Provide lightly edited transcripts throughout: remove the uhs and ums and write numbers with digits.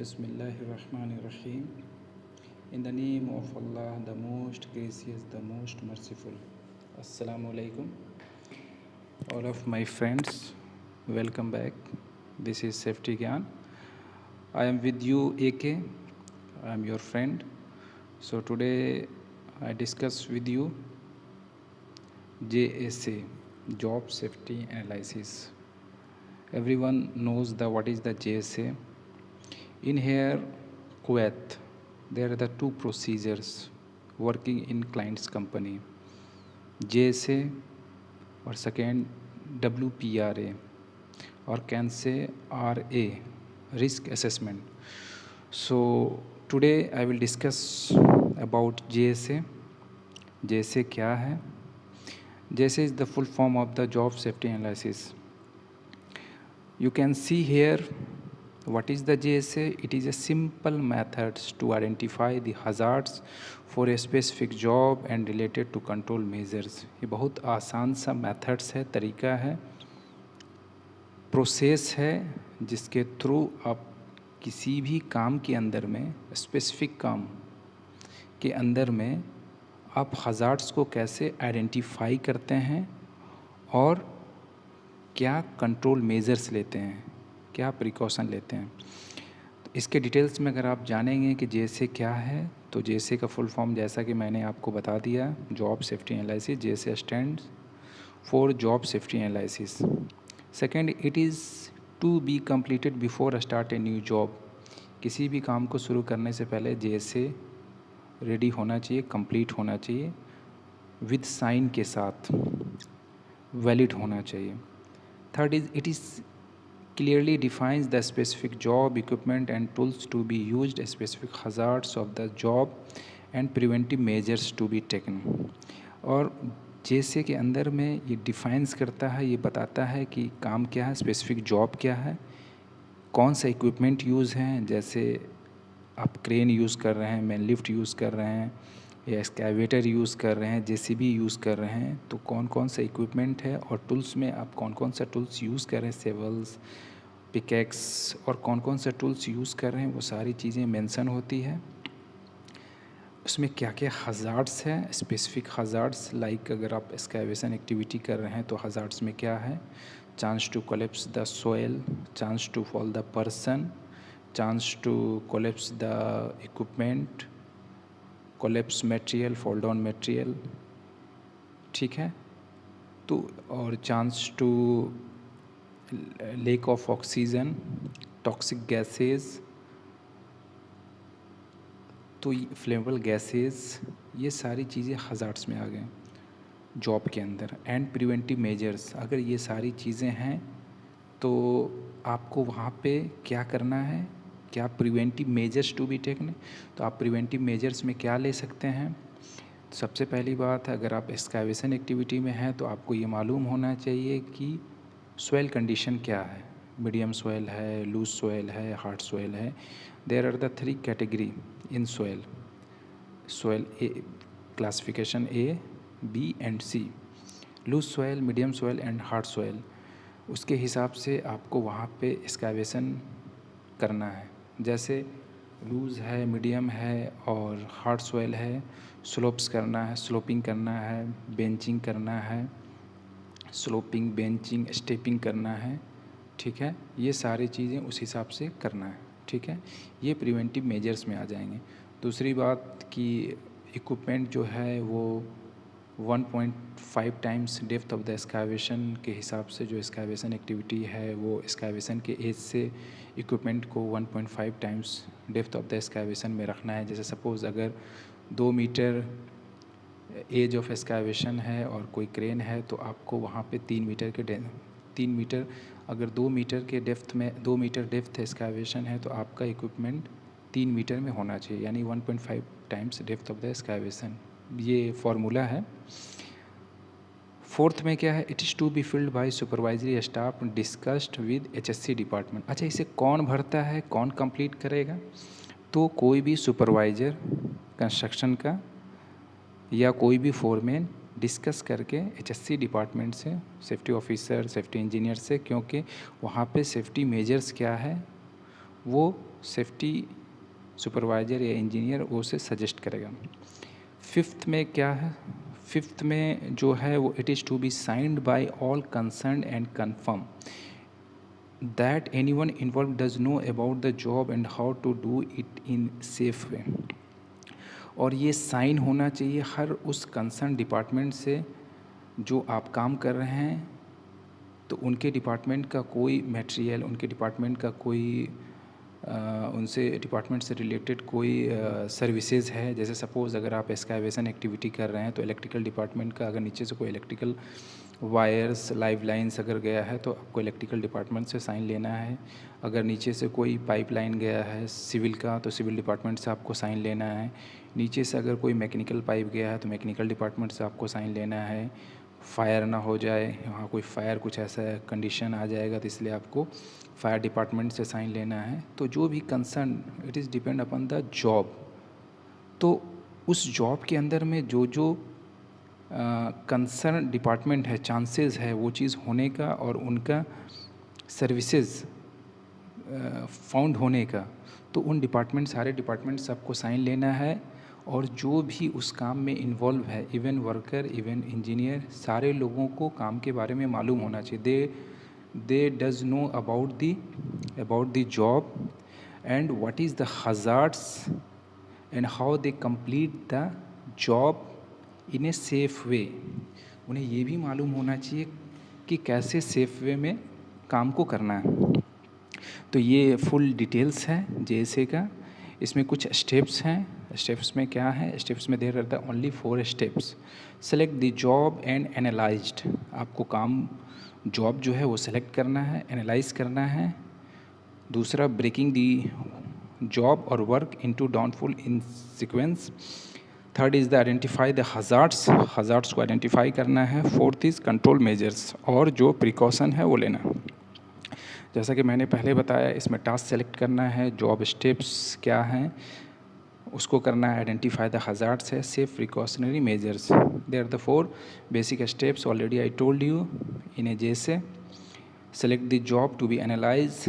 Bismillahirrahmanirrahim. In the name of Allah, the most gracious, the most merciful. Assalamu alaikum. All of my friends, welcome back. This is Safety Gyan. I am with you, AK. I am your friend. So today I discuss with you JSA, Job Safety Analysis. Everyone knows what is the JSA. In here, Kuwait, there are the two procedures working in client's company, JSA or second WPRA, or can say RA, risk assessment. So today I will discuss about JSA. JSA क्या है? JSA is the full form of the job safety analysis. You can see here what is the JSA? It is a simple method to identify the hazards for a specific job and related to control measures. ये बहुत आसान सा methods है, तरीका है, process है जिसके through आप किसी भी काम के अंदर में, स्पेसिफिक काम के अंदर में आप हज़ार्ड्स को कैसे आइडेंटिफाई करते हैं और क्या कंट्रोल मेजर्स लेते हैं, क्या प्रिकॉशन लेते हैं। तो इसके डिटेल्स में अगर आप जानेंगे कि JSA क्या है, तो JSA का फुल फॉर्म जैसा कि मैंने आपको बता दिया, job safety analysis. JSA stands for job safety analysis. Second, it is to be completed before start a new job. किसी भी काम को शुरू करने से पहले JSA रेडी होना चाहिए, कंप्लीट होना चाहिए, विद साइन के साथ वैलिड होना चाहिए। Third is, it is clearly defines the specific job, equipment and tools to be used, specific hazards of the job and preventive measures to be taken. और JSA के अंदर में ये डिफाइंस करता है, ये बताता है कि काम क्या है, स्पेसिफिक जॉब क्या है, कौन सा इक्विपमेंट यूज़ हैं, जैसे आप क्रेन यूज़ कर रहे हैं, मैन लिफ्ट यूज़ कर रहे हैं या एक्सकैवेटर यूज़ कर रहे हैं, JCB यूज़ कर रहे हैं, तो कौन कौन सा इक्विपमेंट है और टूल्स में आप कौन कौन सा टूल्स यूज़ कर रहे हैं, सेवल्स, पिकेक्स और कौन कौन सा टूल्स यूज़ कर रहे हैं, वो सारी चीज़ें मेंशन होती है। उसमें क्या क्या हज़ार्ड्स हैं, स्पेसिफिक हज़ार्ड्स, लाइक अगर आप एक्सकैवेशन एक्टिविटी कर रहे हैं तो हज़ार्ड्स में क्या है, chance to collapse the soil, chance to fall the person, chance to collapse the equipment, collapse material, fall down material, ठीक है। तो और chance to lack of oxygen, toxic gases, तो फ्लेमेबल गैसेस, ये सारी चीज़ें हज़ार्ड्स में आ गए जॉब के अंदर। एंड प्रिवेंटिव मेजर्स, अगर ये सारी चीज़ें हैं तो आपको वहाँ पे क्या करना है, क्या preventive measures to be taken. तो आप प्रिवेंटिव मेजर्स में क्या ले सकते हैं। सबसे पहली बात है, अगर आप एक्सकैवेशन एक्टिविटी में हैं तो आपको ये मालूम होना चाहिए कि सोयल कंडीशन क्या है, मीडियम सोयल है, लूज सोयल है, हार्ड सोयल है। There are the 3 category in soil. Soil a classification A, B and C, loose soil, medium soil and hard soil. उसके हिसाब से आपको वहाँ पे एक्सकैवेशन करना है। जैसे लूज़ है, मीडियम है और हार्ड सोयल है, स्लोप्स करना है, स्लोपिंग करना है, बेंचिंग करना है, स्लोपिंग, बेंचिंग, स्टेपिंग करना है, ठीक है। ये सारी चीज़ें उस हिसाब से करना है, ठीक है। ये प्रिवेंटिव मेजर्स में आ जाएंगे। दूसरी बात कि इक्विपमेंट जो है वो 1.5 times depth of the excavation के हिसाब से, जो एक्सकैवेशन एक्टिविटी है वो एक्सकैवेशन के एज से इक्विपमेंट को 1.5 times depth of the excavation में रखना है। जैसे सपोज़ अगर 2 मीटर एज ऑफ एक्सकैवेशन है और कोई क्रेन है तो आपको वहाँ पे 3 मीटर के 3 मीटर, अगर 2 मीटर के डेप्थ में 2 मीटर डेप्थ एक्सकैवेशन है तो आपका इक्विपमेंट 3 मीटर में होना चाहिए, यानी 1.5 times depth of the excavation. ये फार्मूला है। फोर्थ में क्या है, it is to be filled by supervisory staff discussed with HSC department. अच्छा, इसे कौन भरता है, कौन कंप्लीट करेगा। तो कोई भी सुपरवाइज़र कंस्ट्रक्शन का या कोई भी फोरमैन डिस्कस करके HSC डिपार्टमेंट से, सेफ्टी ऑफिसर, सेफ्टी इंजीनियर से, क्योंकि वहाँ पे सेफ्टी मेजर्स क्या है वो सेफ्टी सुपरवाइज़र या इंजीनियर वो उसे सजेस्ट करेगा। फिफ्थ में क्या है, फिफ्थ में जो है वो it is to be signed by all concern and confirm that anyone involve does know about the job and how to do it in safe way. और ये साइन होना चाहिए हर उस कंसर्न डिपार्टमेंट से जो आप काम कर रहे हैं, तो उनके डिपार्टमेंट का कोई मटेरियल, उनके डिपार्टमेंट का कोई उनसे डिपार्टमेंट से रिलेटेड कोई सर्विसेज है। जैसे सपोज़ अगर आप एक्सकैवेशन एक्टिविटी कर रहे हैं तो इलेक्ट्रिकल डिपार्टमेंट का अगर नीचे से कोई इलेक्ट्रिकल वायर्स, लाइव लाइन्स अगर गया है तो आपको इलेक्ट्रिकल डिपार्टमेंट से साइन लेना है। अगर नीचे से कोई पाइपलाइन गया है सिविल का तो सिविल डिपार्टमेंट से आपको साइन लेना है। नीचे से अगर कोई मैकेनिकल पाइप गया है तो मैकेनिकल डिपार्टमेंट से आपको साइन लेना है। फायर ना हो जाए, वहाँ कोई फायर कुछ ऐसा कंडीशन आ जाएगा तो इसलिए आपको फायर डिपार्टमेंट से साइन लेना है। तो जो भी concern, it is depend upon the job. तो उस जॉब के अंदर में जो जो कंसर्न डिपार्टमेंट है, चांसेस है वो चीज़ होने का और उनका सर्विसेज फाउंड होने का, तो उन डिपार्टमेंट, सारे डिपार्टमेंट सबको साइन लेना है। और जो भी उस काम में इन्वॉल्व है, इवन वर्कर, इवन इंजीनियर, सारे लोगों को काम के बारे में मालूम होना चाहिए। दे does know about the job and what is the hazards and how they complete the job in a safe way. उन्हें ये भी मालूम होना चाहिए कि कैसे सेफ वे में काम को करना है। तो ये फुल डिटेल्स है जेएसए का। इसमें कुछ स्टेप्स हैं। स्टेप्स में क्या है, स्टेप्स में there are the only 4 steps. Select the job and analysed. आपको काम, जॉब जो है वो सेलेक्ट करना है, एनालाइज करना है। दूसरा, ब्रेकिंग दी जॉब और work into downfall in sequence. Third is the identify the hazards, hazards को आइडेंटिफाई करना है। फोर्थ इज़ कंट्रोल मेजर्स, और जो प्रिकॉशन है वो लेना। जैसा कि मैंने पहले बताया, इसमें टास्क सेलेक्ट करना है, जॉब स्टेप्स क्या हैं उसको करना है, आइडेंटिफाई द हज़ार्ड्स है, safe precautionary measures. They are the 4 basic steps already I told you in a JSA. Select the job to be analyse,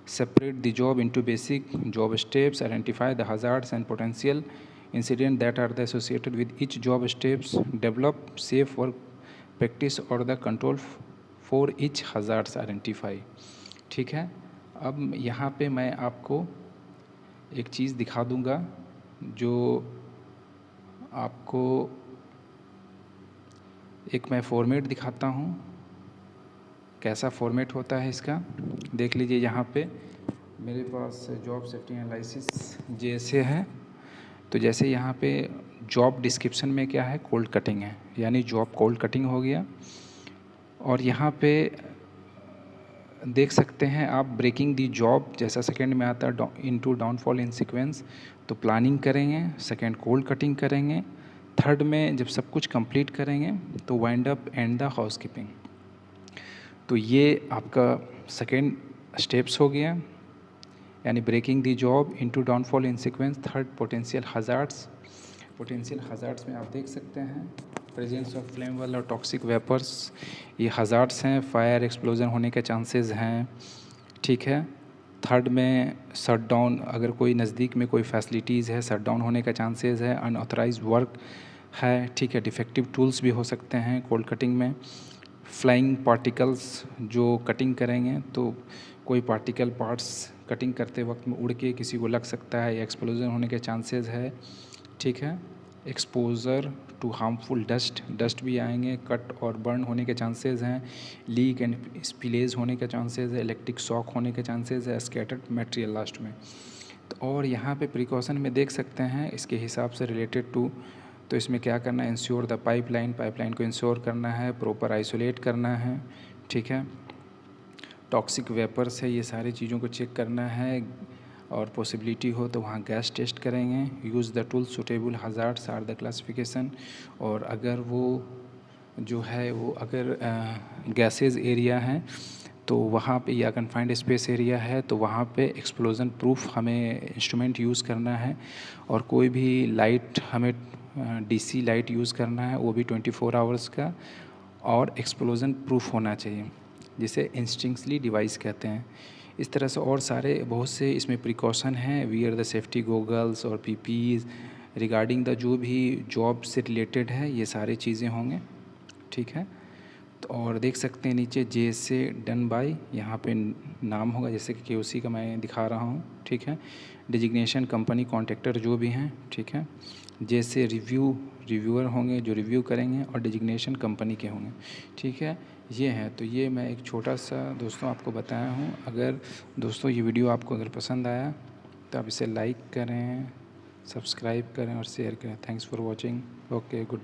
separate the job into basic job steps, identify the hazards and potential incidents that are associated with each job steps, develop safe work practice or the control for each hazards identify। ठीक है। अब यहाँ पे मैं आपको एक चीज़ दिखा दूँगा जो आपको, एक मैं फॉर्मेट दिखाता हूँ कैसा फॉर्मेट होता है इसका। देख लीजिए, यहाँ पे मेरे पास जॉब सेफ्टी एनालिसिस जेएसए है। तो जैसे यहाँ पे जॉब डिस्क्रिप्शन में क्या है, कोल्ड कटिंग है, यानी जॉब कोल्ड कटिंग हो गया। और यहाँ पे देख सकते हैं आप, ब्रेकिंग दी जॉब जैसा सेकंड में आता है, इनटू डाउनफॉल इन सीक्वेंस, तो प्लानिंग करेंगे, सेकंड कोल्ड कटिंग करेंगे, थर्ड में जब सब कुछ कंप्लीट करेंगे तो wind up and the housekeeping. तो ये आपका सेकेंड स्टेप्स हो गया, यानी breaking the job, into downfall in sequence, third potential hazards. Potential hazards में आप देख सकते हैं प्रेजेंस ऑफ फ्लेमेबल और टॉक्सिक वेपर्स, ये हज़ार्ड्स हैं, फायर एक्सप्लोजन होने के चांसेस हैं। ठीक है। थर्ड में शट डाउन, अगर कोई नज़दीक में कोई फैसिलिटीज़ है, शट डाउन होने का चांसेस है। अनऑथराइज्ड वर्क है, ठीक है, डिफेक्टिव टूल्स भी हो सकते हैं कोल्ड कटिंग में। फ्लाइंग पार्टिकल्स जो कटिंग करेंगे तो कोई पार्टिकल पार्ट्स कटिंग करते वक्त में उड़ के किसी को लग सकता है या एक्सप्लोजन होने के चांसेस है। ठीक है। Exposure to harmful dust, dust भी आएंगे, कट और बर्न होने के चांसेस हैं। लीक एंड स्पिलेज होने के चांसेस है, इलेक्ट्रिक शॉक होने के चांसेस है, स्कैटर्ड मटेरियल लास्ट में। तो और यहाँ पे प्रिकॉशन में देख सकते हैं इसके हिसाब से रिलेटेड टू, तो इसमें क्या करना है, इंश्योर द पाइपलाइन को इंश्योर करना है, प्रॉपर आइसोलेट करना है। ठीक है। टॉक्सिक वेपर्स है, ये सारी चीज़ों को चेक करना है, और पॉसिबिलिटी हो तो वहाँ गैस टेस्ट करेंगे। Use the tool suitable hazards are the classification, और अगर वो जो है वो अगर गैसेज एरिया है तो वहाँ पे, या कन्फाइंड स्पेस एरिया है तो वहाँ पे एक्सप्लोजन प्रूफ हमें इंस्ट्रूमेंट यूज़ करना है। और कोई भी लाइट हमें डीसी लाइट यूज़ करना है, वो भी 24 आवर्स का, और एक्सप्लोजन प्रूफ होना चाहिए, जिसे इंस्टिंक्टली डिवाइस कहते हैं। इस तरह से और सारे बहुत से इसमें प्रिकॉशन हैं, वियर द सेफ्टी गॉगल्स और पीपीज रिगार्डिंग द जो भी जॉब से रिलेटेड है, ये सारी चीज़ें होंगे, ठीक है। तो और देख सकते हैं नीचे जे से डन बाय, यहाँ पे नाम होगा जैसे कि केओसी का मैं दिखा रहा हूँ, ठीक है। डिजिग्नेशन कंपनी कॉन्ट्रैक्टर जो भी हैं, ठीक है। जैसे रिव्यूअर होंगे जो रिव्यू करेंगे, और डिजिग्नेशन कंपनी के होंगे, ठीक है। ये है, तो ये मैं एक छोटा सा दोस्तों आपको बताया हूँ। अगर दोस्तों ये वीडियो आपको अगर पसंद आया तो आप इसे लाइक करें, सब्सक्राइब करें और शेयर करें। Thanks for watching. Okay, good.